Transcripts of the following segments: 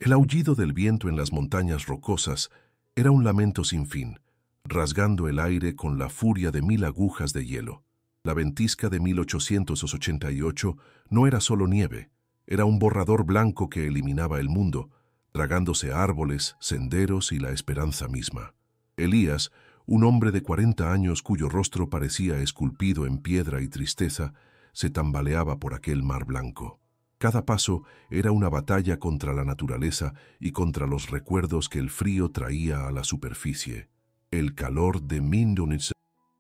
El aullido del viento en las montañas rocosas era un lamento sin fin, rasgando el aire con la furia de 1000 agujas de hielo. La ventisca de 1888 no era solo nieve, era un borrador blanco que eliminaba el mundo, tragándose árboles, senderos y la esperanza misma. Elías, un hombre de 40 años cuyo rostro parecía esculpido en piedra y tristeza, se tambaleaba por aquel mar blanco. Cada paso era una batalla contra la naturaleza y contra los recuerdos que el frío traía a la superficie. El calor de Mindunitz,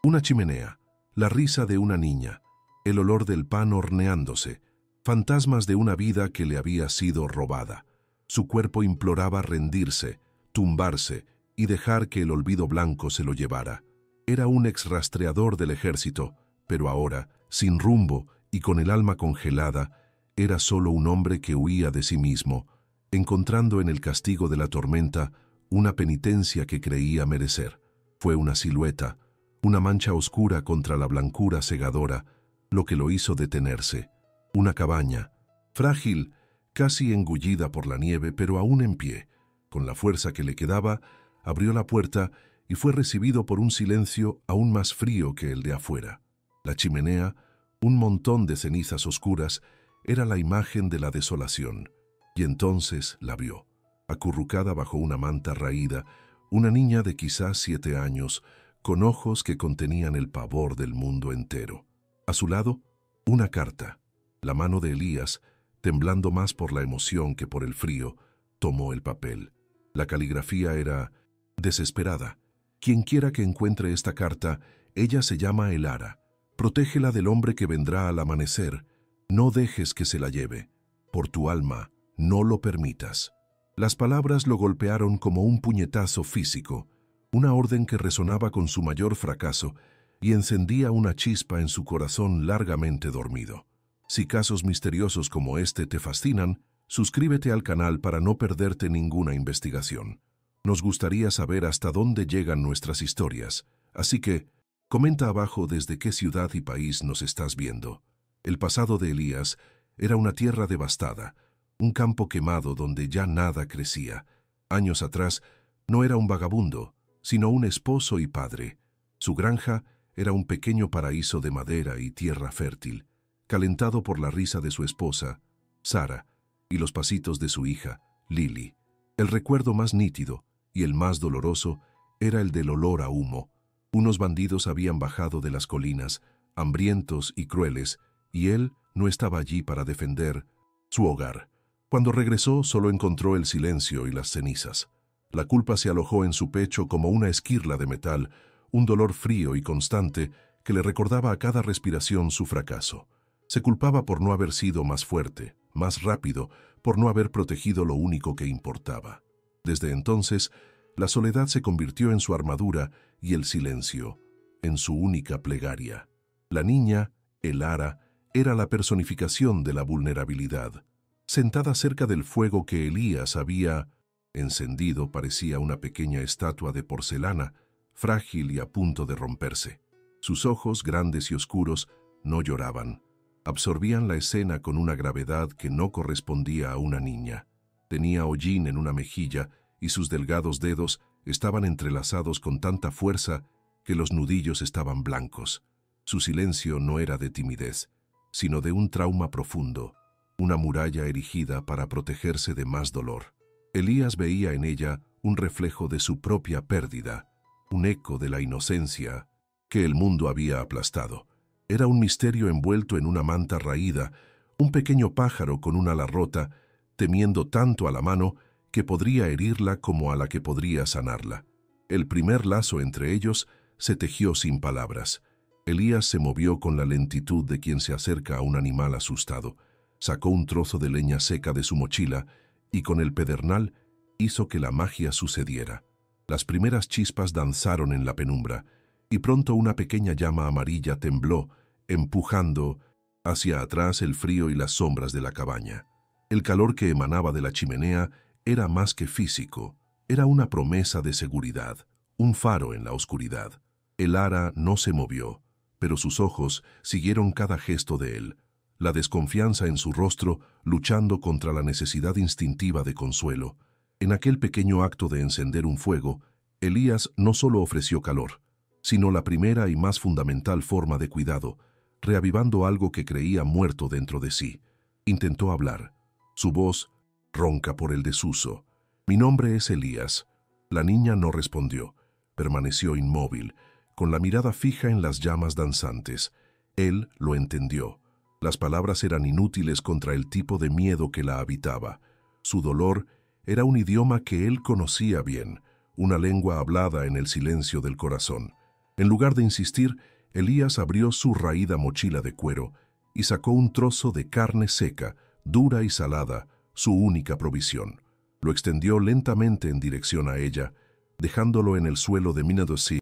una chimenea, la risa de una niña, el olor del pan horneándose, fantasmas de una vida que le había sido robada. Su cuerpo imploraba rendirse, tumbarse y dejar que el olvido blanco se lo llevara. Era un exrastreador del ejército, pero ahora, sin rumbo y con el alma congelada, era solo un hombre que huía de sí mismo, encontrando en el castigo de la tormenta una penitencia que creía merecer. Fue una silueta, una mancha oscura contra la blancura cegadora, lo que lo hizo detenerse. Una cabaña, frágil, casi engullida por la nieve, pero aún en pie. Con la fuerza que le quedaba, abrió la puerta y fue recibido por un silencio aún más frío que el de afuera. La chimenea, un montón de cenizas oscuras, era la imagen de la desolación, y entonces la vio, acurrucada bajo una manta raída, una niña de quizás 7 años, con ojos que contenían el pavor del mundo entero. A su lado, una carta. La mano de Elías, temblando más por la emoción que por el frío, tomó el papel. La caligrafía era desesperada. Quienquiera que encuentre esta carta, ella se llama Elara. Protégela del hombre que vendrá al amanecer. No dejes que se la lleve. Por tu alma, no lo permitas. Las palabras lo golpearon como un puñetazo físico, una orden que resonaba con su mayor fracaso y encendía una chispa en su corazón largamente dormido. Si casos misteriosos como este te fascinan, suscríbete al canal para no perderte ninguna investigación. Nos gustaría saber hasta dónde llegan nuestras historias, así que comenta abajo desde qué ciudad y país nos estás viendo. El pasado de Elías era una tierra devastada, un campo quemado donde ya nada crecía. Años atrás no era un vagabundo, sino un esposo y padre. Su granja era un pequeño paraíso de madera y tierra fértil, calentado por la risa de su esposa, Sara, y los pasitos de su hija, Lily. El recuerdo más nítido y el más doloroso era el del olor a humo. Unos bandidos habían bajado de las colinas, hambrientos y crueles, y él no estaba allí para defender su hogar. Cuando regresó, solo encontró el silencio y las cenizas. La culpa se alojó en su pecho como una esquirla de metal, un dolor frío y constante que le recordaba a cada respiración su fracaso. Se culpaba por no haber sido más fuerte, más rápido, por no haber protegido lo único que importaba. Desde entonces, la soledad se convirtió en su armadura y el silencio en su única plegaria. La niña, Elara, era la personificación de la vulnerabilidad. Sentada cerca del fuego que Elías había encendido, parecía una pequeña estatua de porcelana, frágil y a punto de romperse. Sus ojos, grandes y oscuros, no lloraban. Absorbían la escena con una gravedad que no correspondía a una niña. Tenía hollín en una mejilla y sus delgados dedos estaban entrelazados con tanta fuerza que los nudillos estaban blancos. Su silencio no era de timidez, sino de un trauma profundo, una muralla erigida para protegerse de más dolor. Elías veía en ella un reflejo de su propia pérdida, un eco de la inocencia que el mundo había aplastado. Era un misterio envuelto en una manta raída, un pequeño pájaro con un ala rota, temiendo tanto a la mano que podría herirla como a la que podría sanarla. El primer lazo entre ellos se tejió sin palabras. Elías se movió con la lentitud de quien se acerca a un animal asustado. Sacó un trozo de leña seca de su mochila y con el pedernal hizo que la magia sucediera. Las primeras chispas danzaron en la penumbra y pronto una pequeña llama amarilla tembló, empujando hacia atrás el frío y las sombras de la cabaña. El calor que emanaba de la chimenea era más que físico, era una promesa de seguridad, un faro en la oscuridad. Elara no se movió, pero sus ojos siguieron cada gesto de él. la desconfianza en su rostro luchando contra la necesidad instintiva de consuelo. En aquel pequeño acto de encender un fuego, Elías no solo ofreció calor, sino la primera y más fundamental forma de cuidado, reavivando algo que creía muerto dentro de sí. Intentó hablar. Su voz, ronca por el desuso. «Mi nombre es Elías». La niña no respondió. Permaneció inmóvil, con la mirada fija en las llamas danzantes. Él lo entendió. Las palabras eran inútiles contra el tipo de miedo que la habitaba. Su dolor era un idioma que él conocía bien, una lengua hablada en el silencio del corazón. En lugar de insistir, Elías abrió su raída mochila de cuero y sacó un trozo de carne seca, dura y salada, su única provisión. Lo extendió lentamente en dirección a ella, dejándolo en el suelo de Minadosí,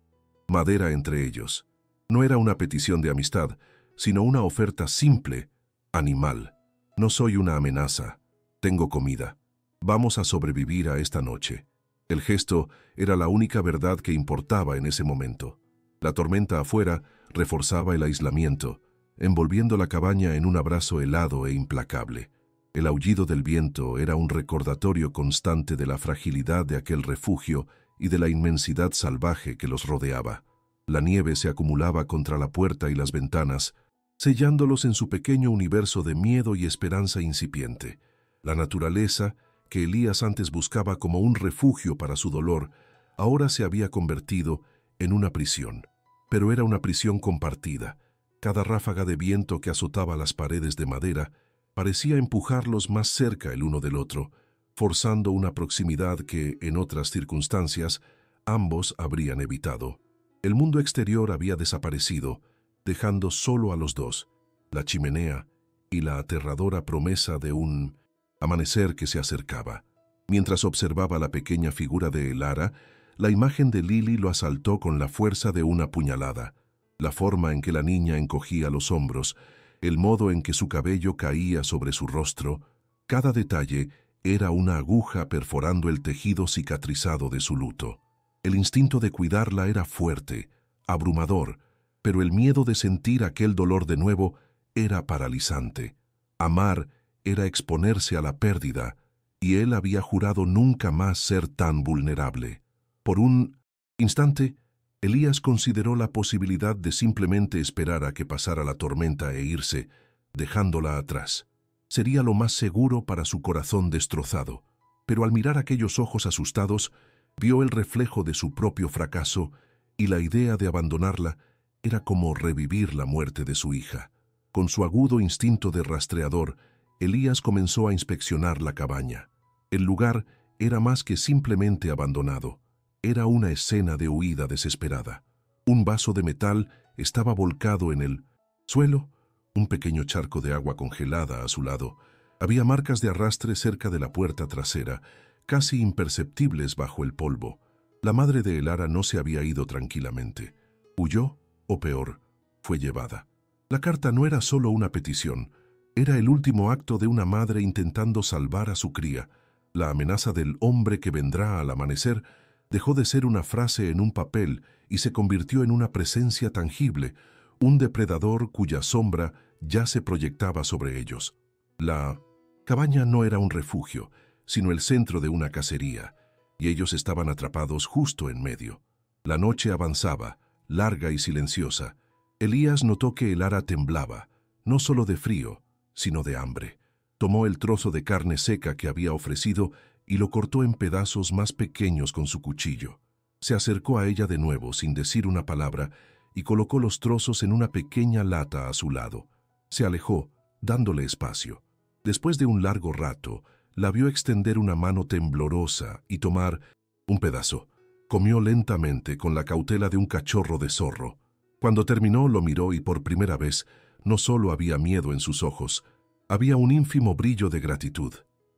madera entre ellos. No era una petición de amistad, sino una oferta simple, animal. «No soy una amenaza. Tengo comida. Vamos a sobrevivir a esta noche». El gesto era la única verdad que importaba en ese momento. La tormenta afuera reforzaba el aislamiento, envolviendo la cabaña en un abrazo helado e implacable. El aullido del viento era un recordatorio constante de la fragilidad de aquel refugio y de la inmensidad salvaje que los rodeaba. La nieve se acumulaba contra la puerta y las ventanas, sellándolos en su pequeño universo de miedo y esperanza incipiente. La naturaleza, que Elías antes buscaba como un refugio para su dolor, ahora se había convertido en una prisión. Pero era una prisión compartida. Cada ráfaga de viento que azotaba las paredes de madera parecía empujarlos más cerca el uno del otro, forzando una proximidad que, en otras circunstancias, ambos habrían evitado. El mundo exterior había desaparecido, dejando solo a los dos, la chimenea y la aterradora promesa de un amanecer que se acercaba. Mientras observaba la pequeña figura de Elara, la imagen de Lily lo asaltó con la fuerza de una puñalada. La forma en que la niña encogía los hombros, el modo en que su cabello caía sobre su rostro, cada detalle era una aguja perforando el tejido cicatrizado de su luto. El instinto de cuidarla era fuerte, abrumador, pero el miedo de sentir aquel dolor de nuevo era paralizante. Amar era exponerse a la pérdida, y él había jurado nunca más ser tan vulnerable. Por un instante, Elías consideró la posibilidad de simplemente esperar a que pasara la tormenta e irse, dejándola atrás. Sería lo más seguro para su corazón destrozado, pero al mirar aquellos ojos asustados, vio el reflejo de su propio fracaso y la idea de abandonarla era como revivir la muerte de su hija. Con su agudo instinto de rastreador, Elías comenzó a inspeccionar la cabaña. El lugar era más que simplemente abandonado. Era una escena de huida desesperada. Un vaso de metal estaba volcado en el suelo, un pequeño charco de agua congelada a su lado. Había marcas de arrastre cerca de la puerta trasera, casi imperceptibles bajo el polvo. La madre de Elara no se había ido tranquilamente. Huyó, o peor, fue llevada. La carta no era solo una petición, era el último acto de una madre intentando salvar a su cría. La amenaza del hombre que vendrá al amanecer dejó de ser una frase en un papel y se convirtió en una presencia tangible, un depredador cuya sombra ya se proyectaba sobre ellos. La cabaña no era un refugio, sino el centro de una cacería, y ellos estaban atrapados justo en medio. La noche avanzaba, larga y silenciosa. Elías notó que Elara temblaba, no solo de frío, sino de hambre. Tomó el trozo de carne seca que había ofrecido y lo cortó en pedazos más pequeños con su cuchillo. Se acercó a ella de nuevo sin decir una palabra y colocó los trozos en una pequeña lata a su lado. Se alejó, dándole espacio. Después de un largo rato, la vio extender una mano temblorosa y tomar un pedazo. Comió lentamente con la cautela de un cachorro de zorro. Cuando terminó, lo miró y por primera vez no solo había miedo en sus ojos, había un ínfimo brillo de gratitud.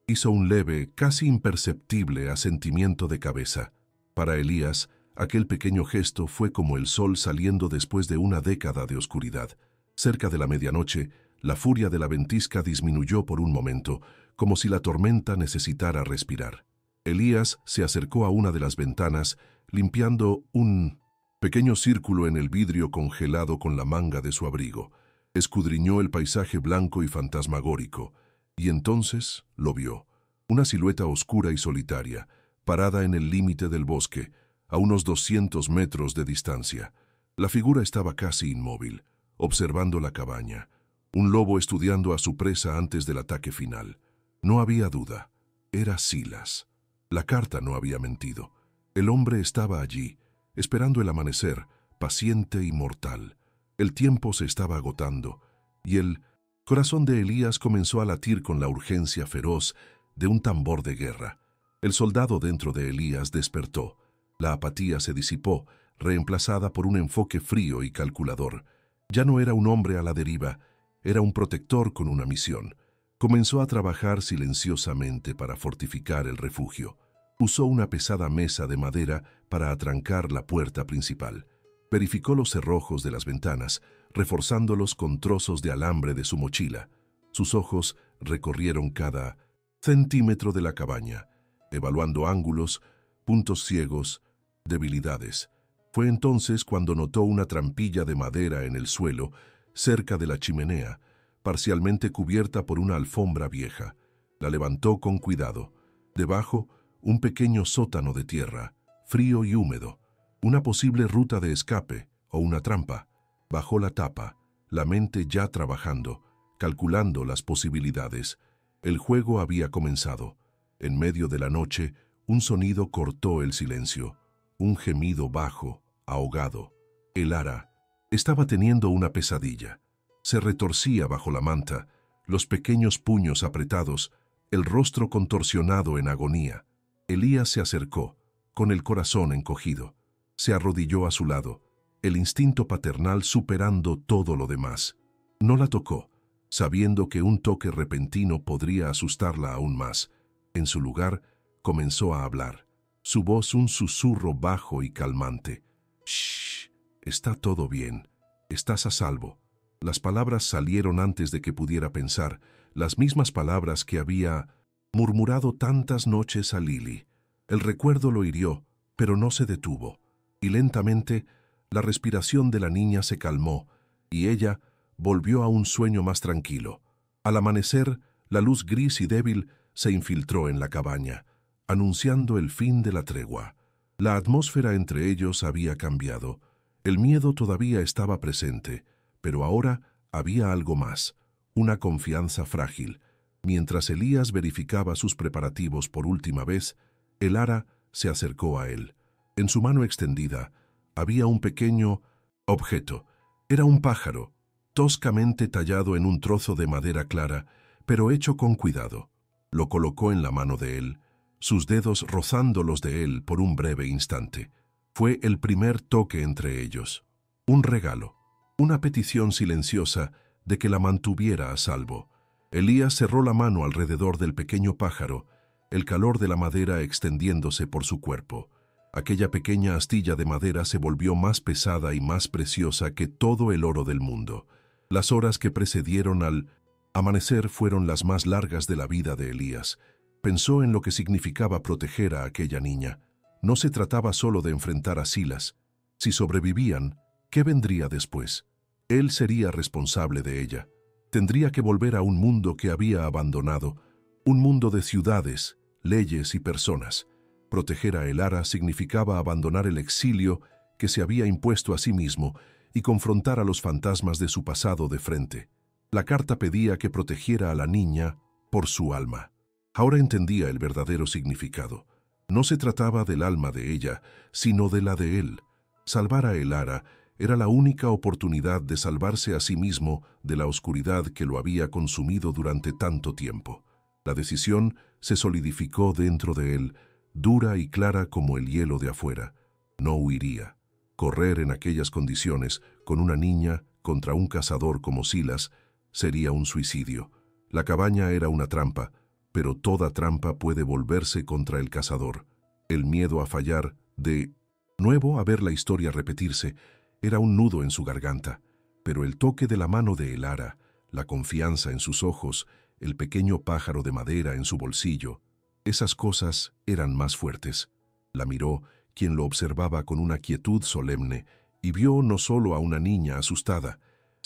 Hizo un leve, casi imperceptible asentimiento de cabeza. Para Elías, aquel pequeño gesto fue como el sol saliendo después de una década de oscuridad. Cerca de la medianoche, la furia de la ventisca disminuyó por un momento, como si la tormenta necesitara respirar. Elías se acercó a una de las ventanas, limpiando un pequeño círculo en el vidrio congelado con la manga de su abrigo. Escudriñó el paisaje blanco y fantasmagórico, y entonces lo vio. Una silueta oscura y solitaria, parada en el límite del bosque, a unos 200 metros de distancia. La figura estaba casi inmóvil, observando la cabaña. Un lobo estudiando a su presa antes del ataque final. No había duda. Era Silas. La carta no había mentido. El hombre estaba allí, esperando el amanecer, paciente y mortal. El tiempo se estaba agotando, y el corazón de Elías comenzó a latir con la urgencia feroz de un tambor de guerra. El soldado dentro de Elías despertó. La apatía se disipó, reemplazada por un enfoque frío y calculador. Ya no era un hombre a la deriva, era un protector con una misión. Comenzó a trabajar silenciosamente para fortificar el refugio. Usó una pesada mesa de madera para atrancar la puerta principal. Verificó los cerrojos de las ventanas, reforzándolos con trozos de alambre de su mochila. Sus ojos recorrieron cada centímetro de la cabaña, evaluando ángulos, puntos ciegos, debilidades. Fue entonces cuando notó una trampilla de madera en el suelo, cerca de la chimenea, parcialmente cubierta por una alfombra vieja. La levantó con cuidado. Debajo, un pequeño sótano de tierra, frío y húmedo. Una posible ruta de escape o una trampa. Bajó la tapa, la mente ya trabajando, calculando las posibilidades. El juego había comenzado. En medio de la noche, un sonido cortó el silencio. Un gemido bajo, ahogado. Elara estaba teniendo una pesadilla. Se retorcía bajo la manta, los pequeños puños apretados, el rostro contorsionado en agonía. Elías se acercó, con el corazón encogido. Se arrodilló a su lado, el instinto paternal superando todo lo demás. No la tocó, sabiendo que un toque repentino podría asustarla aún más. En su lugar, comenzó a hablar. Su voz un susurro bajo y calmante. «Shh, está todo bien. Estás a salvo». Las palabras salieron antes de que pudiera pensar, las mismas palabras que había murmurado tantas noches a Lily. El recuerdo lo hirió, pero no se detuvo, y lentamente la respiración de la niña se calmó, y ella volvió a un sueño más tranquilo. Al amanecer, la luz gris y débil se infiltró en la cabaña, anunciando el fin de la tregua. La atmósfera entre ellos había cambiado. El miedo todavía estaba presente, pero ahora había algo más, una confianza frágil. Mientras Elías verificaba sus preparativos por última vez, Elara se acercó a él. En su mano extendida había un pequeño objeto. Era un pájaro, toscamente tallado en un trozo de madera clara, pero hecho con cuidado. Lo colocó en la mano de él, sus dedos rozando los de él por un breve instante. Fue el primer toque entre ellos. Un regalo, una petición silenciosa de que la mantuviera a salvo. Elías cerró la mano alrededor del pequeño pájaro, el calor de la madera extendiéndose por su cuerpo. Aquella pequeña astilla de madera se volvió más pesada y más preciosa que todo el oro del mundo. Las horas que precedieron al amanecer fueron las más largas de la vida de Elías. Pensó en lo que significaba proteger a aquella niña. No se trataba solo de enfrentar a Silas. Si sobrevivían, ¿qué vendría después? Él sería responsable de ella. Tendría que volver a un mundo que había abandonado, un mundo de ciudades, leyes y personas. Proteger a Elara significaba abandonar el exilio que se había impuesto a sí mismo y confrontar a los fantasmas de su pasado de frente. La carta pedía que protegiera a la niña por su alma. Ahora entendía el verdadero significado. No se trataba del alma de ella, sino de la de él. Salvar a Elara era la única oportunidad de salvarse a sí mismo de la oscuridad que lo había consumido durante tanto tiempo. La decisión se solidificó dentro de él, dura y clara como el hielo de afuera. No huiría. Correr en aquellas condiciones, con una niña contra un cazador como Silas, sería un suicidio. La cabaña era una trampa, pero toda trampa puede volverse contra el cazador. El miedo a fallar, de nuevo a ver la historia repetirse, era un nudo en su garganta, pero el toque de la mano de Elara, la confianza en sus ojos, el pequeño pájaro de madera en su bolsillo, esas cosas eran más fuertes. La miró, quien lo observaba con una quietud solemne, y vio no solo a una niña asustada,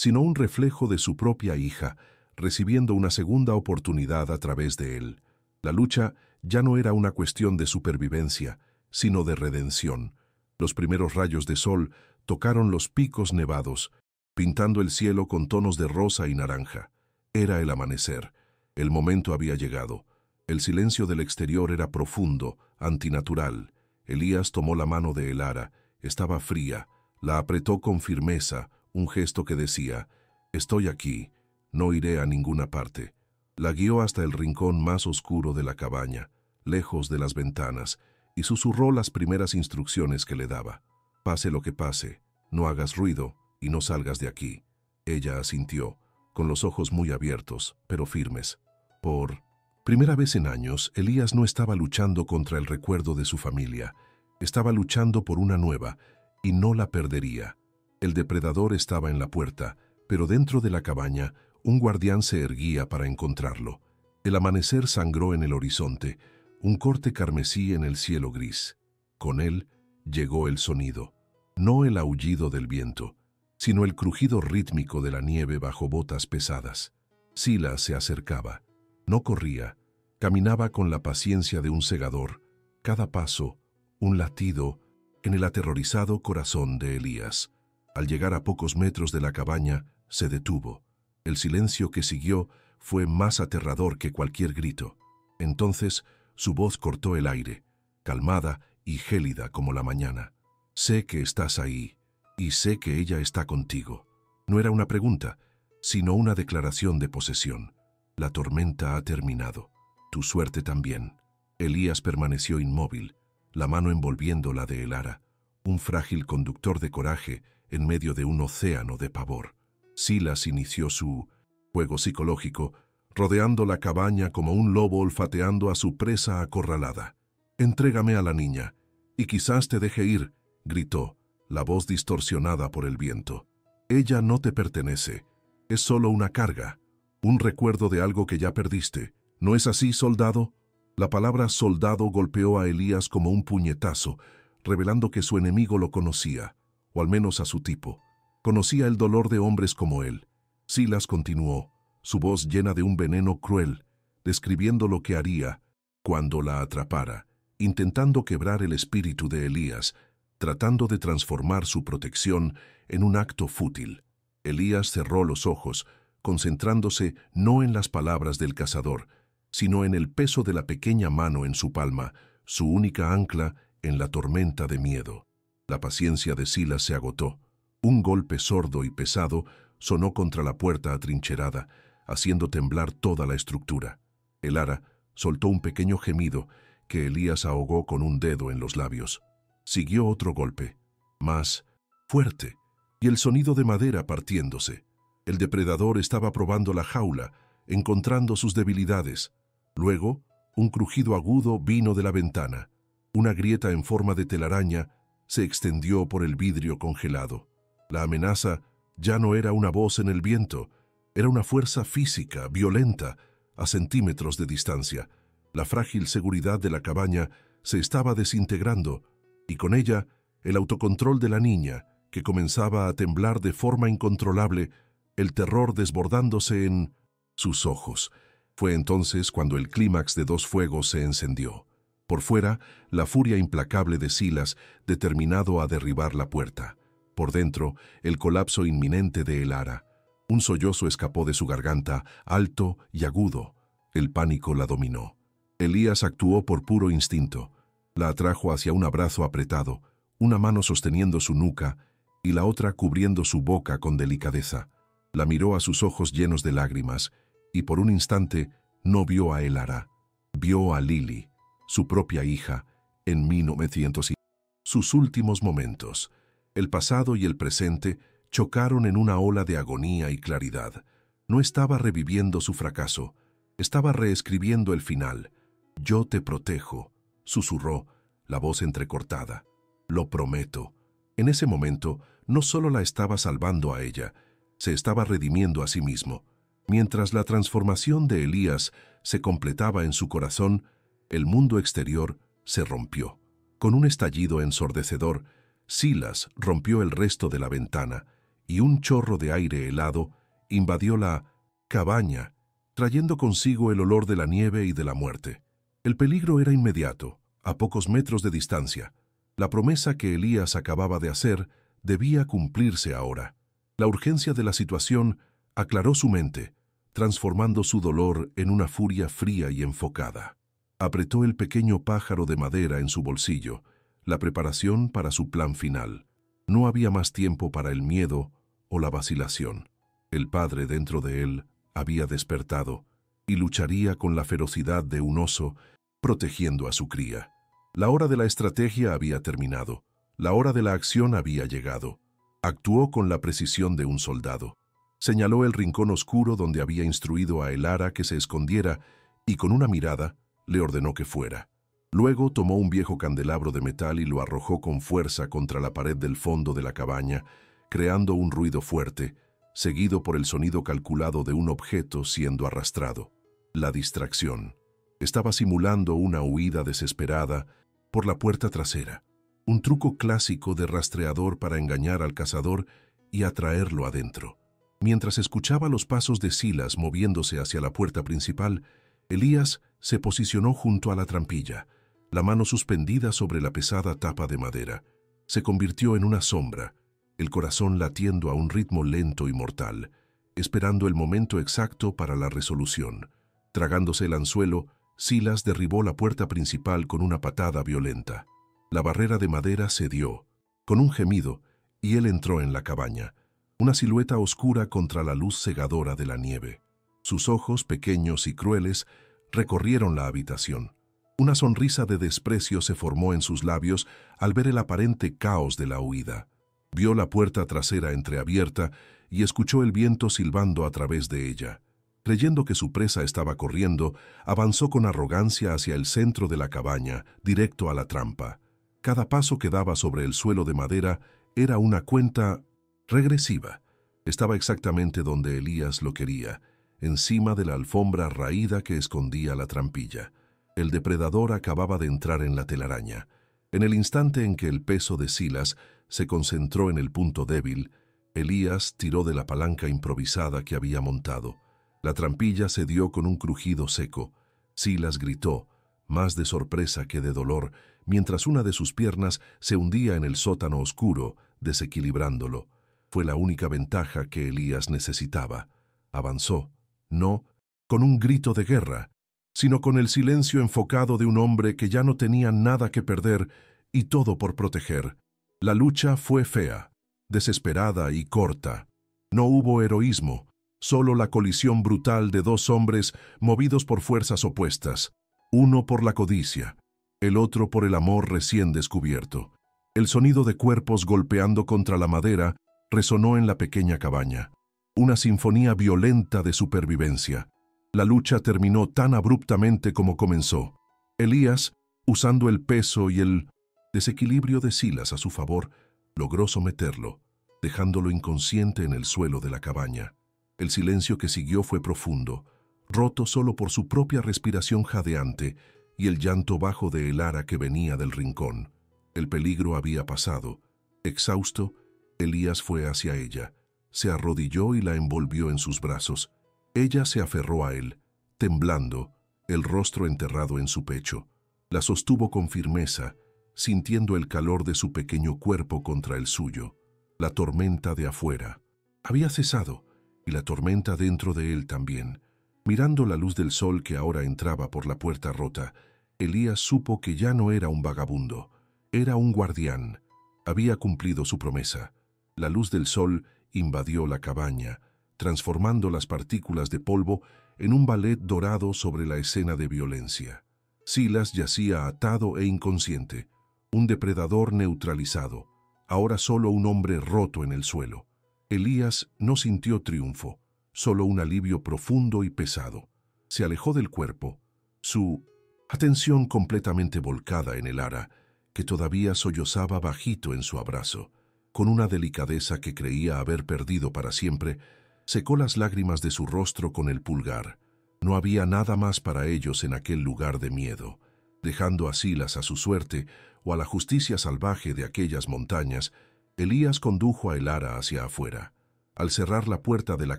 sino un reflejo de su propia hija, recibiendo una segunda oportunidad a través de él. La lucha ya no era una cuestión de supervivencia, sino de redención. Los primeros rayos de sol tocaron los picos nevados, pintando el cielo con tonos de rosa y naranja. Era el amanecer. El momento había llegado. El silencio del exterior era profundo, antinatural. Elías tomó la mano de Elara. Estaba fría. La apretó con firmeza, un gesto que decía: «Estoy aquí, no iré a ninguna parte». La guió hasta el rincón más oscuro de la cabaña, lejos de las ventanas, y susurró las primeras instrucciones que le daba. «Pase lo que pase, no hagas ruido y no salgas de aquí». Ella asintió, con los ojos muy abiertos, pero firmes. Por primera vez en años, Elías no estaba luchando contra el recuerdo de su familia. Estaba luchando por una nueva, y no la perdería. El depredador estaba en la puerta, pero dentro de la cabaña, un guardián se erguía para encontrarlo. El amanecer sangró en el horizonte, un corte carmesí en el cielo gris. Con él llegó el sonido, no el aullido del viento, sino el crujido rítmico de la nieve bajo botas pesadas. Silas se acercaba. No corría, caminaba con la paciencia de un segador. Cada paso, un latido en el aterrorizado corazón de Elías. Al llegar a pocos metros de la cabaña, se detuvo. El silencio que siguió fue más aterrador que cualquier grito. Entonces, su voz cortó el aire, calmada y gélida como la mañana. «Sé que estás ahí, y sé que ella está contigo». No era una pregunta, sino una declaración de posesión. «La tormenta ha terminado. Tu suerte también». Elías permaneció inmóvil, la mano envolviendo la de Elara, un frágil conductor de coraje en medio de un océano de pavor. Silas inició su juego psicológico, rodeando la cabaña como un lobo olfateando a su presa acorralada. «Entrégame a la niña, y quizás te deje ir», gritó, la voz distorsionada por el viento. «Ella no te pertenece, es solo una carga, un recuerdo de algo que ya perdiste. ¿No es así, soldado?». La palabra soldado golpeó a Elías como un puñetazo, revelando que su enemigo lo conocía, o al menos a su tipo. Conocía el dolor de hombres como él. Silas continuó, su voz llena de un veneno cruel, describiendo lo que haría cuando la atrapara, intentando quebrar el espíritu de Elías, tratando de transformar su protección en un acto fútil. Elías cerró los ojos, concentrándose no en las palabras del cazador, sino en el peso de la pequeña mano en su palma, su única ancla en la tormenta de miedo. La paciencia de Silas se agotó. Un golpe sordo y pesado sonó contra la puerta atrincherada, haciendo temblar toda la estructura. Elara soltó un pequeño gemido que Elías ahogó con un dedo en los labios. Siguió otro golpe, más fuerte, y el sonido de madera partiéndose. El depredador estaba probando la jaula, encontrando sus debilidades. Luego, un crujido agudo vino de la ventana. Una grieta en forma de telaraña se extendió por el vidrio congelado. La amenaza ya no era una voz en el viento, era una fuerza física, violenta, a centímetros de distancia. La frágil seguridad de la cabaña se estaba desintegrando, y con ella el autocontrol de la niña, que comenzaba a temblar de forma incontrolable, el terror desbordándose en sus ojos. Fue entonces cuando el clímax de dos fuegos se encendió. Por fuera, la furia implacable de Silas, determinado a derribar la puerta. Por dentro, el colapso inminente de Elara. Un sollozo escapó de su garganta, alto y agudo. El pánico la dominó. Elías actuó por puro instinto. La atrajo hacia un abrazo apretado, una mano sosteniendo su nuca y la otra cubriendo su boca con delicadeza. La miró a sus ojos llenos de lágrimas, y por un instante no vio a Elara. Vio a Lily, su propia hija, en 1900. Sus últimos momentos, el pasado y el presente, chocaron en una ola de agonía y claridad. No estaba reviviendo su fracaso, estaba reescribiendo el final. «Yo te protejo», susurró, la voz entrecortada. «Lo prometo». En ese momento, no solo la estaba salvando a ella, se estaba redimiendo a sí mismo. Mientras la transformación de Elías se completaba en su corazón, el mundo exterior se rompió. Con un estallido ensordecedor, Silas rompió el resto de la ventana y un chorro de aire helado invadió la cabaña, trayendo consigo el olor de la nieve y de la muerte. El peligro era inmediato, a pocos metros de distancia. La promesa que Elías acababa de hacer debía cumplirse ahora. La urgencia de la situación aclaró su mente, transformando su dolor en una furia fría y enfocada. Apretó el pequeño pájaro de madera en su bolsillo, la preparación para su plan final. No había más tiempo para el miedo o la vacilación. El padre dentro de él había despertado y lucharía con la ferocidad de un oso, protegiendo a su cría. La hora de la estrategia había terminado. La hora de la acción había llegado. Actuó con la precisión de un soldado. Señaló el rincón oscuro donde había instruido a Elara que se escondiera y con una mirada le ordenó que fuera. Luego tomó un viejo candelabro de metal y lo arrojó con fuerza contra la pared del fondo de la cabaña, creando un ruido fuerte, seguido por el sonido calculado de un objeto siendo arrastrado. La distracción. Estaba simulando una huida desesperada por la puerta trasera, un truco clásico de rastreador para engañar al cazador y atraerlo adentro. Mientras escuchaba los pasos de Silas moviéndose hacia la puerta principal, Elías se posicionó junto a la trampilla, la mano suspendida sobre la pesada tapa de madera. Se convirtió en una sombra, el corazón latiendo a un ritmo lento y mortal, esperando el momento exacto para la resolución. Tragándose el anzuelo, Silas derribó la puerta principal con una patada violenta. La barrera de madera cedió, con un gemido, y él entró en la cabaña, una silueta oscura contra la luz cegadora de la nieve. Sus ojos, pequeños y crueles, recorrieron la habitación. Una sonrisa de desprecio se formó en sus labios al ver el aparente caos de la huida. Vio la puerta trasera entreabierta y escuchó el viento silbando a través de ella. Creyendo que su presa estaba corriendo, avanzó con arrogancia hacia el centro de la cabaña, directo a la trampa. Cada paso que daba sobre el suelo de madera era una cuenta regresiva. Estaba exactamente donde Elías lo quería, encima de la alfombra raída que escondía la trampilla. El depredador acababa de entrar en la telaraña. En el instante en que el peso de Silas se concentró en el punto débil, Elías tiró de la palanca improvisada que había montado. La trampilla cedió con un crujido seco. Silas gritó, más de sorpresa que de dolor, mientras una de sus piernas se hundía en el sótano oscuro, desequilibrándolo. Fue la única ventaja que Elías necesitaba. Avanzó, no con un grito de guerra, sino con el silencio enfocado de un hombre que ya no tenía nada que perder y todo por proteger. La lucha fue fea, desesperada y corta. No hubo heroísmo, solo la colisión brutal de dos hombres movidos por fuerzas opuestas, uno por la codicia, el otro por el amor recién descubierto. El sonido de cuerpos golpeando contra la madera resonó en la pequeña cabaña, una sinfonía violenta de supervivencia. La lucha terminó tan abruptamente como comenzó. Elías, usando el peso y el desequilibrio de Silas a su favor, logró someterlo, dejándolo inconsciente en el suelo de la cabaña. El silencio que siguió fue profundo, roto solo por su propia respiración jadeante y el llanto bajo de Elara que venía del rincón. El peligro había pasado. Exhausto, Elías fue hacia ella, se arrodilló y la envolvió en sus brazos. Ella se aferró a él, temblando, el rostro enterrado en su pecho. La sostuvo con firmeza, sintiendo el calor de su pequeño cuerpo contra el suyo. La tormenta de afuera había cesado, y la tormenta dentro de él también. Mirando la luz del sol que ahora entraba por la puerta rota, Elías supo que ya no era un vagabundo, era un guardián. Había cumplido su promesa. La luz del sol invadió la cabaña, transformando las partículas de polvo en un ballet dorado sobre la escena de violencia. Silas yacía atado e inconsciente, un depredador neutralizado, ahora solo un hombre roto en el suelo. Elías no sintió triunfo, solo un alivio profundo y pesado. Se alejó del cuerpo, su atención completamente volcada en Elara, que todavía sollozaba bajito en su abrazo. Con una delicadeza que creía haber perdido para siempre, secó las lágrimas de su rostro con el pulgar. No había nada más para ellos en aquel lugar de miedo. Dejando a Silas a su suerte o a la justicia salvaje de aquellas montañas, Elías condujo a Elara hacia afuera. Al cerrar la puerta de la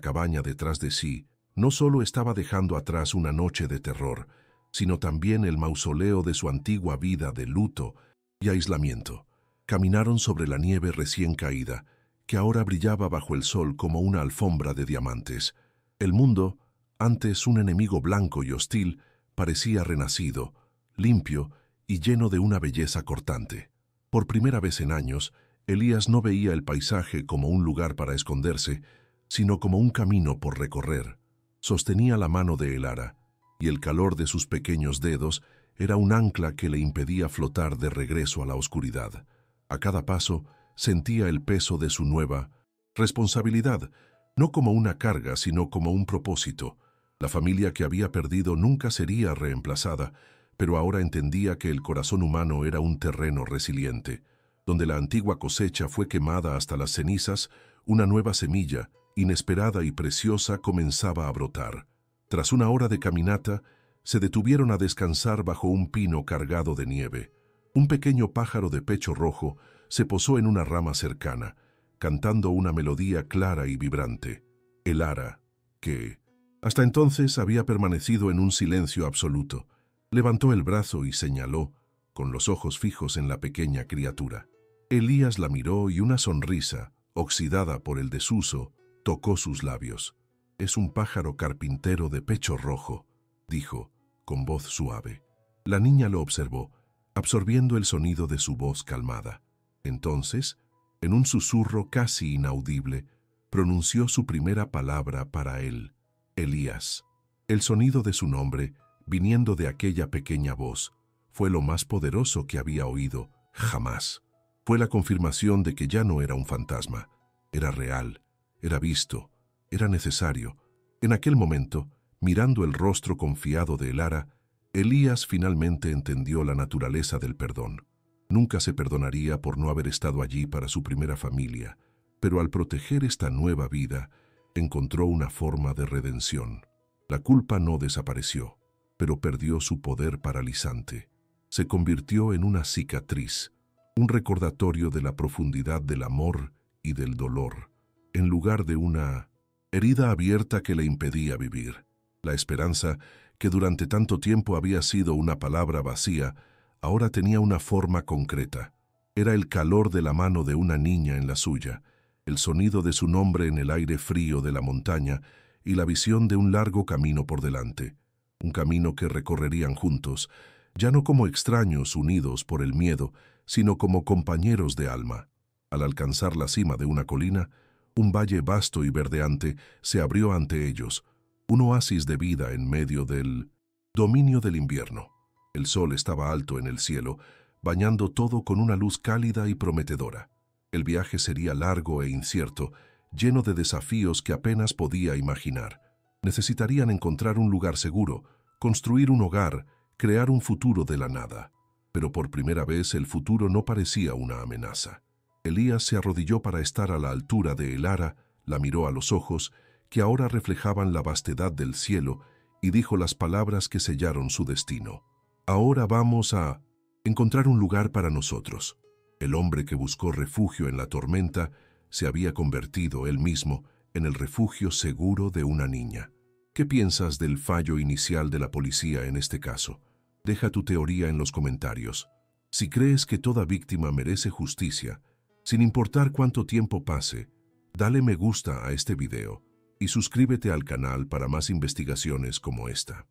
cabaña detrás de sí, no solo estaba dejando atrás una noche de terror, sino también el mausoleo de su antigua vida de luto y aislamiento. Caminaron sobre la nieve recién caída, que ahora brillaba bajo el sol como una alfombra de diamantes. El mundo, antes un enemigo blanco y hostil, parecía renacido, limpio y lleno de una belleza cortante. Por primera vez en años, Elías no veía el paisaje como un lugar para esconderse, sino como un camino por recorrer. Sostenía la mano de Elara, y el calor de sus pequeños dedos era un ancla que le impedía flotar de regreso a la oscuridad. A cada paso sentía el peso de su nueva responsabilidad, no como una carga, sino como un propósito. La familia que había perdido nunca sería reemplazada, pero ahora entendía que el corazón humano era un terreno resiliente. Donde la antigua cosecha fue quemada hasta las cenizas, una nueva semilla, inesperada y preciosa, comenzaba a brotar. Tras una hora de caminata, se detuvieron a descansar bajo un pino cargado de nieve. Un pequeño pájaro de pecho rojo se posó en una rama cercana, cantando una melodía clara y vibrante. Elara, que hasta entonces había permanecido en un silencio absoluto, levantó el brazo y señaló, con los ojos fijos en la pequeña criatura. Elías la miró y una sonrisa, oxidada por el desuso, tocó sus labios. «Es un pájaro carpintero de pecho rojo», dijo, con voz suave. La niña lo observó, absorbiendo el sonido de su voz calmada. Entonces, en un susurro casi inaudible, pronunció su primera palabra para él, Elías. El sonido de su nombre, viniendo de aquella pequeña voz, fue lo más poderoso que había oído jamás. Fue la confirmación de que ya no era un fantasma, era real, era visto, era necesario. En aquel momento, mirando el rostro confiado de Elara, Elías finalmente entendió la naturaleza del perdón. Nunca se perdonaría por no haber estado allí para su primera familia, pero al proteger esta nueva vida, encontró una forma de redención. La culpa no desapareció, pero perdió su poder paralizante. Se convirtió en una cicatriz, un recordatorio de la profundidad del amor y del dolor, en lugar de una herida abierta que le impedía vivir. La esperanza, que durante tanto tiempo había sido una palabra vacía, ahora tenía una forma concreta. Era el calor de la mano de una niña en la suya, el sonido de su nombre en el aire frío de la montaña y la visión de un largo camino por delante. Un camino que recorrerían juntos, ya no como extraños unidos por el miedo, sino como compañeros de alma. Al alcanzar la cima de una colina, un valle vasto y verdeante se abrió ante ellos, un oasis de vida en medio del dominio del invierno. El sol estaba alto en el cielo, bañando todo con una luz cálida y prometedora. El viaje sería largo e incierto, lleno de desafíos que apenas podía imaginar. Necesitarían encontrar un lugar seguro, construir un hogar, crear un futuro de la nada. Pero por primera vez el futuro no parecía una amenaza. Elías se arrodilló para estar a la altura de Elara, la miró a los ojos, que ahora reflejaban la vastedad del cielo, y dijo las palabras que sellaron su destino. «Ahora vamos a encontrar un lugar para nosotros». El hombre que buscó refugio en la tormenta se había convertido él mismo en el refugio seguro de una niña. ¿Qué piensas del fallo inicial de la policía en este caso? Deja tu teoría en los comentarios. Si crees que toda víctima merece justicia, sin importar cuánto tiempo pase, dale me gusta a este video y suscríbete al canal para más investigaciones como esta.